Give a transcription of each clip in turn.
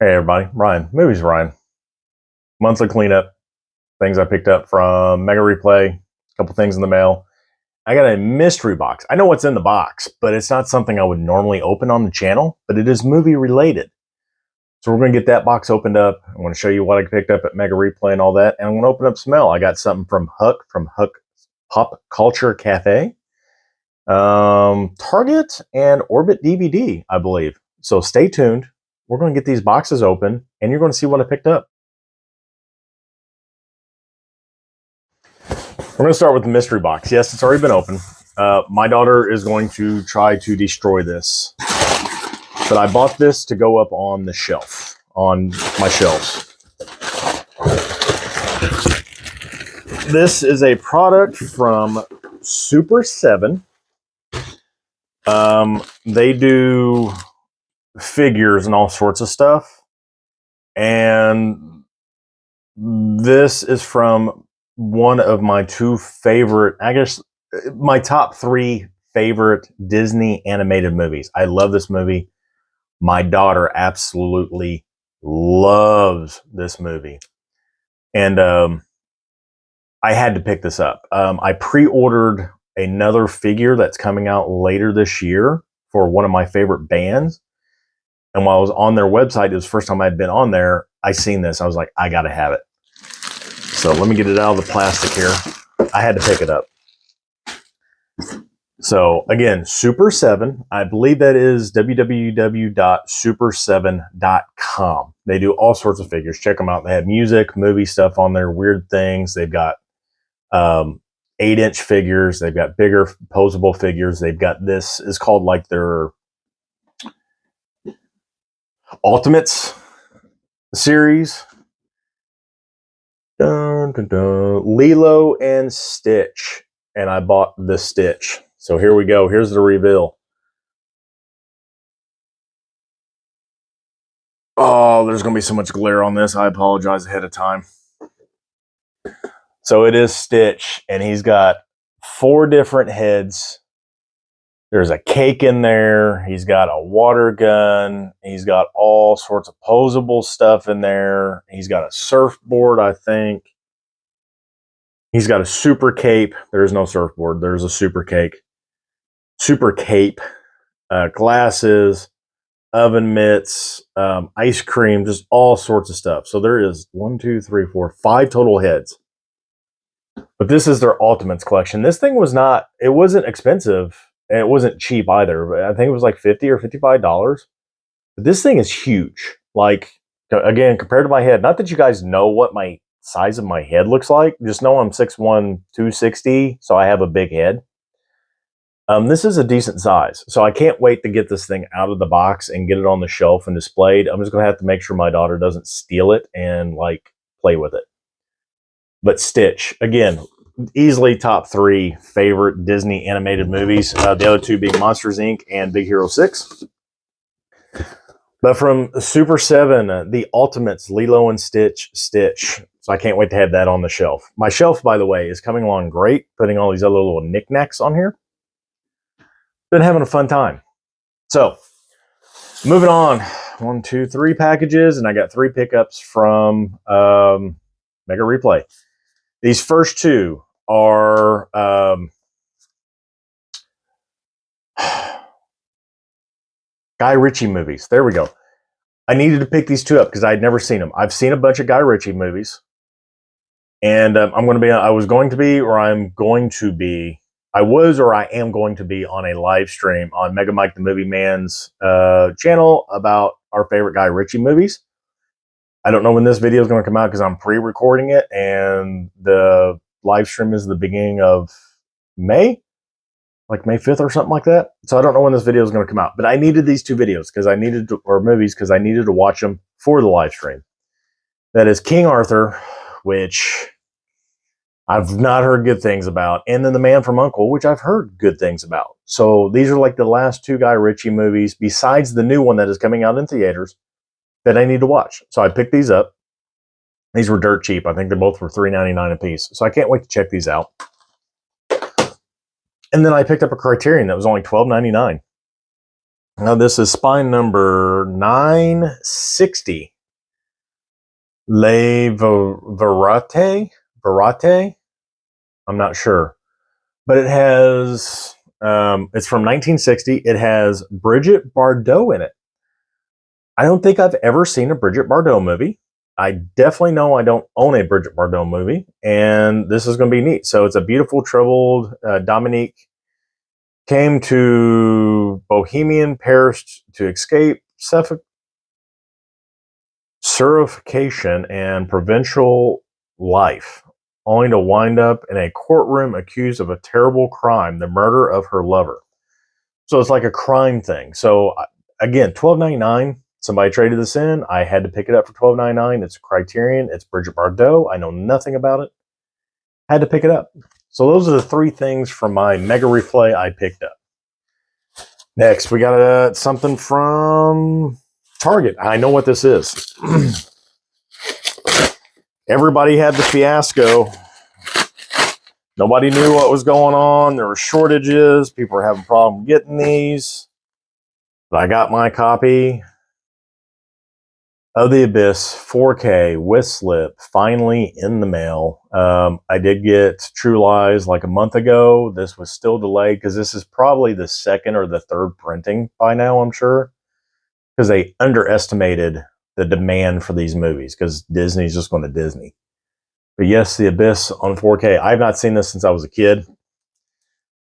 Hey everybody, Ryan. Movies Ryan. Monthly cleanup. Things I picked up from Mega Replay. A couple things in the mail. I got a mystery box. I know what's in the box, but it's not something I would normally open on the channel, but it is movie related. So we're going to get that box opened up. I want to show you what I picked up at Mega Replay and all that. And I'm going to open up some mail. I got something from Huck Pop Culture Cafe, Target, and Orbit DVD, I believe. So stay tuned. We're going to get these boxes open, and you're going to see what I picked up. We're going to start with the mystery box. Yes, it's already been open. My daughter is going to try to destroy this. But I bought this to go up on the shelf, on my shelves. This is a product from Super 7. They do figures and all sorts of stuff. And this is from one of my two favorite, I guess, my top three favorite Disney animated movies. I love this movie. My daughter absolutely loves this movie. And I had to pick this up. I pre-ordered another figure that's coming out later this year for one of my favorite bands. And while I was on their website, it was the first time I'd been on there, I seen this. I was like, I got to have it. So let me get it out of the plastic here. I had to pick it up. So again, Super 7, I believe that is www.super7.com. They do all sorts of figures. Check them out. They have music, movie stuff on there, weird things. They've got 8-inch figures. They've got bigger posable figures. They've got this is called like their Ultimates series. Dun, dun, dun. Lilo and Stitch. And I bought the Stitch. So here we go. Here's the reveal. Oh, there's going to be so much glare on this. I apologize ahead of time. So it is Stitch, and he's got 4 different heads. There's a cake in there. He's got a water gun. He's got all sorts of posable stuff in there. He's got a surfboard, I think. He's got a super cape. There's no surfboard. There's a super cape. Super cape, glasses, oven mitts, ice cream, just all sorts of stuff. So there is 1, 2, 3, 4, 5 total heads. But this is their Ultimates collection. This thing was not, it wasn't expensive, and it wasn't cheap either. But I think it was like $50 or $55. But this thing is huge. Like, again, compared to my head, not that you guys know what my size of my head looks like. Just know I'm 6'1", 260, so I have a big head. This is a decent size, so I can't wait to get this thing out of the box and get it on the shelf and displayed. I'm just going to have to make sure my daughter doesn't steal it and, like, play with it. But Stitch, again, easily top 3 favorite Disney animated movies. The other 2 being Monsters, Inc. and Big Hero 6. But from Super 7, the Ultimates, Lilo and Stitch. So I can't wait to have that on the shelf. My shelf, by the way, is coming along great, putting all these other little knickknacks on here. Been having a fun time. So, moving on. 1, 2, 3 packages, and I got 3 pickups from Mega Replay. These first 2 are Guy Ritchie movies. There we go. I needed to pick these 2 up because I'd never seen them. I've seen a bunch of Guy Ritchie movies, and I am going to be on a live stream on Mega Mike the Movie Man's channel about our favorite Guy Ritchie movies. I don't know when this video is going to come out because I'm pre-recording it, and the live stream is the beginning of May, like May 5th or something like that. So I don't know when this video is going to come out, but I needed these 2 videos because I needed to watch them for the live stream. That is King Arthur, which I've not heard good things about, and then The Man from U.N.C.L.E., which I've heard good things about. So these are like the last 2 Guy Ritchie movies, besides the new one that is coming out in theaters, that I need to watch. So I picked these up. These were dirt cheap. I think they both were $3.99 a piece. So I can't wait to check these out. And then I picked up a Criterion that was only $12.99. Now this is spine number 960. Le Verate? Verate? I'm not sure. But it has, it's from 1960. It has Brigitte Bardot in it. I don't think I've ever seen a Brigitte Bardot movie. I definitely know I don't own a Brigitte Bardot movie, and this is going to be neat. So it's a beautiful, troubled Dominique came to Bohemian Paris to escape suffocation and provincial life, only to wind up in a courtroom accused of a terrible crime, the murder of her lover. So it's like a crime thing. So again, $12.99. Somebody traded this in. I had to pick it up for $12.99. It's Criterion. It's Brigitte Bardot. I know nothing about it. Had to pick it up. So those are the three things from my mega replay I picked up. Next, we got something from Target. I know what this is. Everybody had the fiasco. Nobody knew what was going on. There were shortages. People were having problems getting these. But I got my copy of The Abyss 4K with slip finally in the mail. I did get True Lies like a month ago. This was still delayed because this is probably the second or the third printing by now, I'm sure, because they underestimated the demand for these movies because Disney's just going to Disney. But yes, The Abyss on 4K. I've not seen this since I was a kid.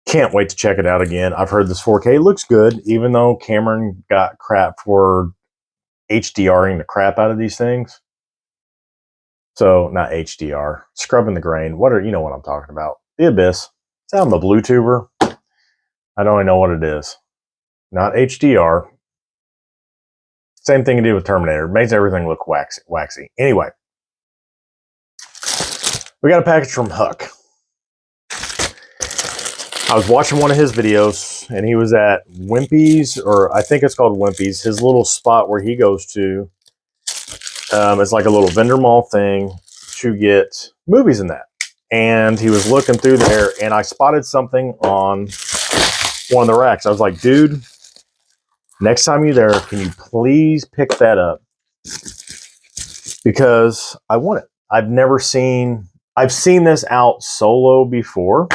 Can't wait to check it out again. I've heard this 4K looks good, even though Cameron got crap for HDRing the crap out of these things. So, not HDR, scrubbing the grain. You know what I'm talking about. The Abyss. It's out on the Bluetuber. I don't even know what it is. Not HDR. Same thing you do with Terminator. It makes everything look waxy. Anyway. We got a package from Huck. I was watching one of his videos, and he was at Wimpy's, or I think it's called Wimpy's, his little spot where he goes to. It's like a little vendor mall thing to get movies in that. And he was looking through there, and I spotted something on one of the racks. I was like, dude, next time you're there, can you please pick that up? Because I want it. I've seen this out solo before,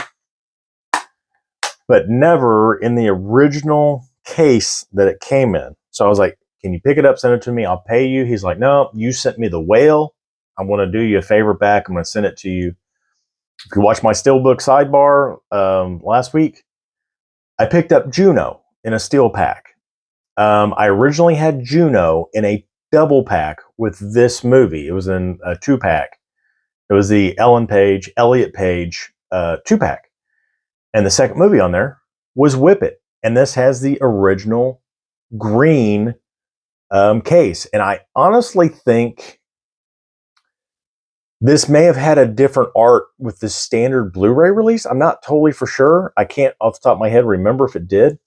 but never in the original case that it came in. So I was like, can you pick it up, send it to me? I'll pay you. He's like, no, you sent me the whale. I'm going to do you a favor back. I'm going to send it to you. If you watch my Steelbook sidebar last week, I picked up Juno in a steel pack. I originally had Juno in a double pack with this movie. It was in a 2-pack. It was the Elliot Page 2-pack. And the second movie on there was Whip It. And this has the original green case. And I honestly think this may have had a different art with the standard Blu-ray release. I'm not totally for sure. I can't off the top of my head remember if it did.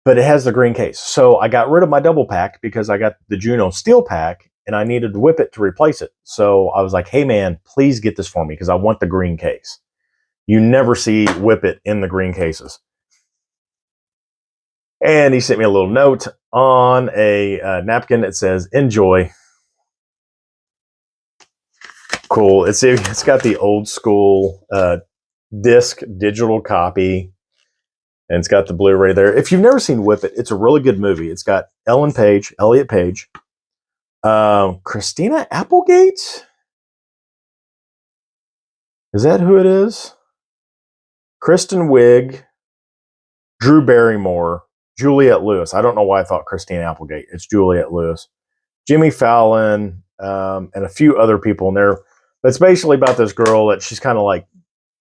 But it has the green case. So I got rid of my double pack because I got the Juno steel pack and I needed to Whip It to replace it. So I was like, hey man, please get this for me because I want the green case. You never see Whip It in the green cases. And he sent me a little note on a napkin that says, enjoy. Cool. It's got the old school disc digital copy. And it's got the Blu-ray there. If you've never seen Whip It, it's a really good movie. It's got Elliot Page, Christina Applegate? Is that who it is? Kristen Wiig, Drew Barrymore, Juliette Lewis. I don't know why I thought Christina Applegate. It's Juliette Lewis. Jimmy Fallon, and a few other people in there. But it's basically about this girl that she's kind of like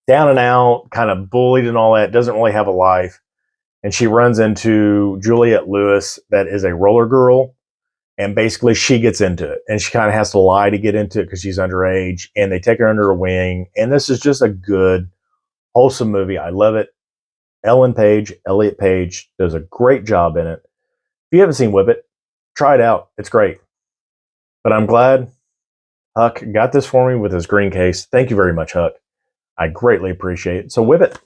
down and out, kind of bullied and all that, doesn't really have a life. And she runs into Juliette Lewis, that is a roller girl. And basically she gets into it. And she kind of has to lie to get into it because she's underage. And they take her under her wing. And this is just a good, wholesome movie. I love it. Elliot Page does a great job in it. If you haven't seen Whip It, try it out. It's great. But I'm glad Huck got this for me with his green case. Thank you very much, Huck. I greatly appreciate it. So Whip It.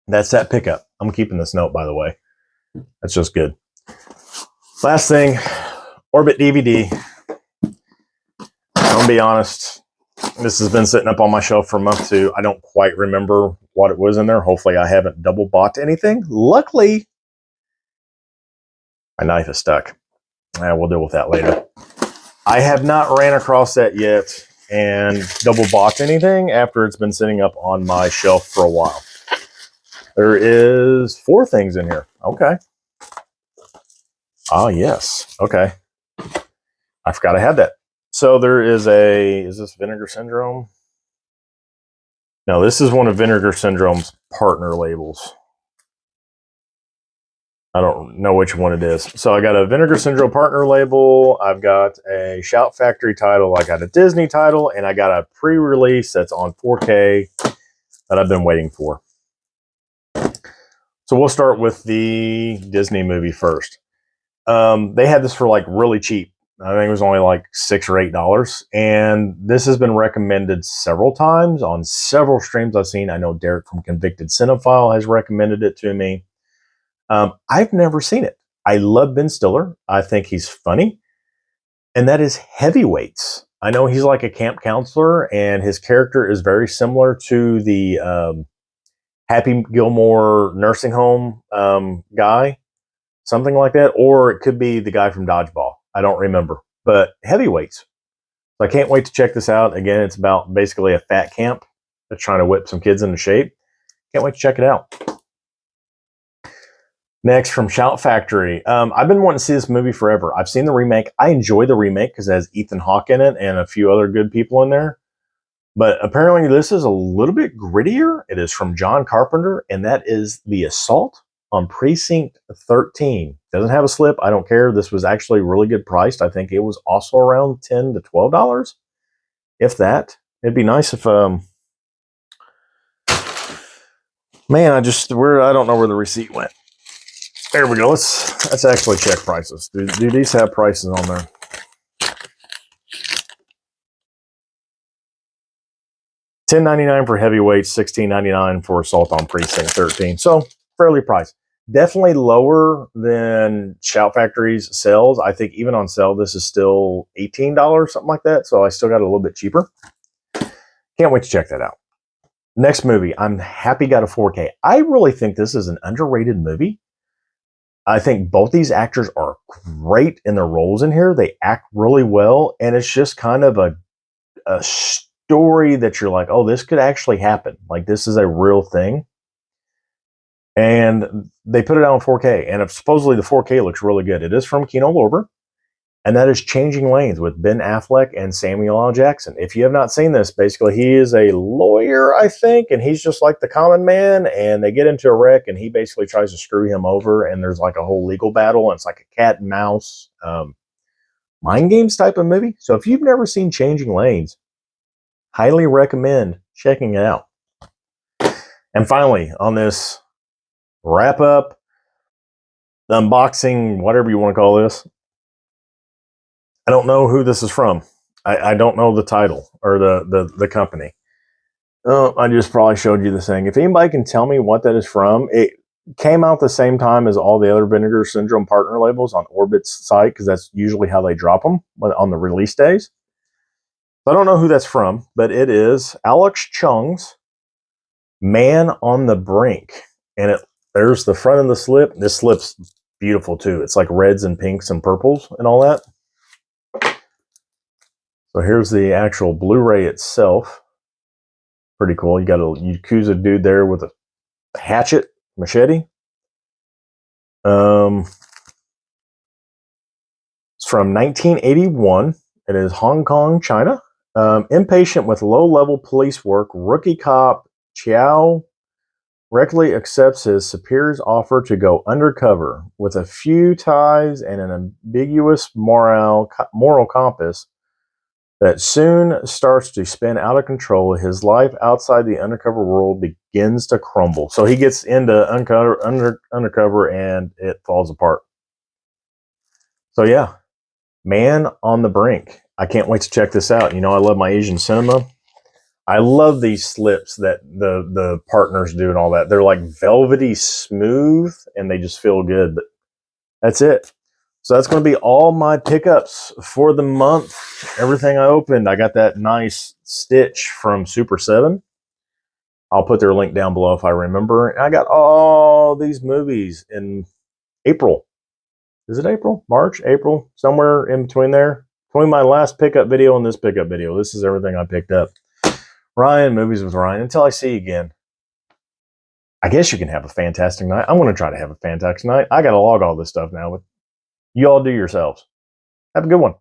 That's that pickup. I'm keeping this note, by the way. That's just good. Last thing, Orbit DVD. I'm gonna be honest. This has been sitting up on my shelf for a month too. I don't quite remember what it was in there. Hopefully I haven't double bought anything. Luckily, my knife is stuck. We'll deal with that later. I have not ran across that yet and double bought anything after it's been sitting up on my shelf for a while. There is 4 things in here. Okay. Ah, yes. Okay. I forgot I had that. So there is is this Vinegar Syndrome? No, this is one of Vinegar Syndrome's partner labels. I don't know which one it is. So I got a Vinegar Syndrome partner label. I've got a Shout Factory title. I got a Disney title, and I got a pre-release that's on 4K that I've been waiting for. So we'll start with the Disney movie first. They had this for like really cheap. I think it was only like $6 or $8. And this has been recommended several times on several streams I've seen. I know Derek from Convicted Cinephile has recommended it to me. I've never seen it. I love Ben Stiller. I think he's funny. And that is Heavyweights. I know he's like a camp counselor, and his character is very similar to the Happy Gilmore nursing home guy, something like that. Or it could be the guy from Dodgeball. I don't remember. But Heavyweights. So I can't wait to check this out. Again, it's about basically a fat camp that's trying to whip some kids into shape. Can't wait to check it out. Next, from Shout Factory. I've been wanting to see this movie forever. I've seen the remake. I enjoy the remake because it has Ethan Hawke in it and a few other good people in there. But apparently this is a little bit grittier. It is from John Carpenter, and that is The Assault on Precinct 13. Doesn't have a slip. I don't care. This was actually really good priced. I think it was also around $10 to $12. If that. It'd be nice if... man, I don't know where the receipt went. There we go. Let's actually check prices. Do these have prices on there? $10.99 for Heavyweights, $16.99 for Assault on Precinct 13. So fairly priced. Definitely lower than Shout Factory's sales. I think even on sale, this is still $18, something like that. So I still got it a little bit cheaper. Can't wait to check that out. Next movie, I'm happy got a 4K. I really think this is an underrated movie. I think both these actors are great in their roles in here. They act really well, and it's just kind of a story that you're like, oh, this could actually happen. Like, this is a real thing. And they put it out on 4K, and supposedly the 4K looks really good. It is from Kino Lorber, and that is Changing Lanes with Ben Affleck and Samuel L. Jackson. If you have not seen this, basically he is a lawyer, I think, and he's just like the common man, and they get into a wreck, and he basically tries to screw him over, and there's like a whole legal battle, and it's like a cat and mouse mind games type of movie. So if you've never seen Changing Lanes, highly recommend checking it out. And finally, on this wrap up, unboxing, whatever you want to call this, I don't know who this is from. I don't know the title or the company. Oh, I just probably showed you the thing. If anybody can tell me what that is from, it came out the same time as all the other Vinegar Syndrome partner labels on Orbit's site, because that's usually how they drop them on the release days. I don't know who that's from, but it is Alex Chung's Man on the Brink. And there's the front of the slip. This slip's beautiful too. It's like reds and pinks and purples and all that. So here's the actual Blu-ray itself. Pretty cool. You got a Yakuza dude there with a machete. It's from 1981. It is Hong Kong, China. Impatient with low-level police work, rookie cop Chiao recklessly accepts his superior's offer to go undercover. With a few ties and an ambiguous moral compass that soon starts to spin out of control, his life outside the undercover world begins to crumble. So he gets into undercover and it falls apart. So yeah, Man on the Brink. I can't wait to check this out. You know, I love my Asian cinema. I love these slips that the partners do and all that. They're like velvety smooth and they just feel good. But that's it. So that's going to be all my pickups for the month. Everything I opened. I got that nice Stitch from Super 7. I'll put their link down below if I remember. I got all these movies in April. Is it April? March? April? Somewhere in between there. Between my last pickup video and this pickup video. This is everything I picked up. Ryan, Movies with Ryan. Until I see you again. I guess you can have a fantastic night. I'm going to try to have a fantastic night. I got to log all this stuff now. You all do yourselves. Have a good one.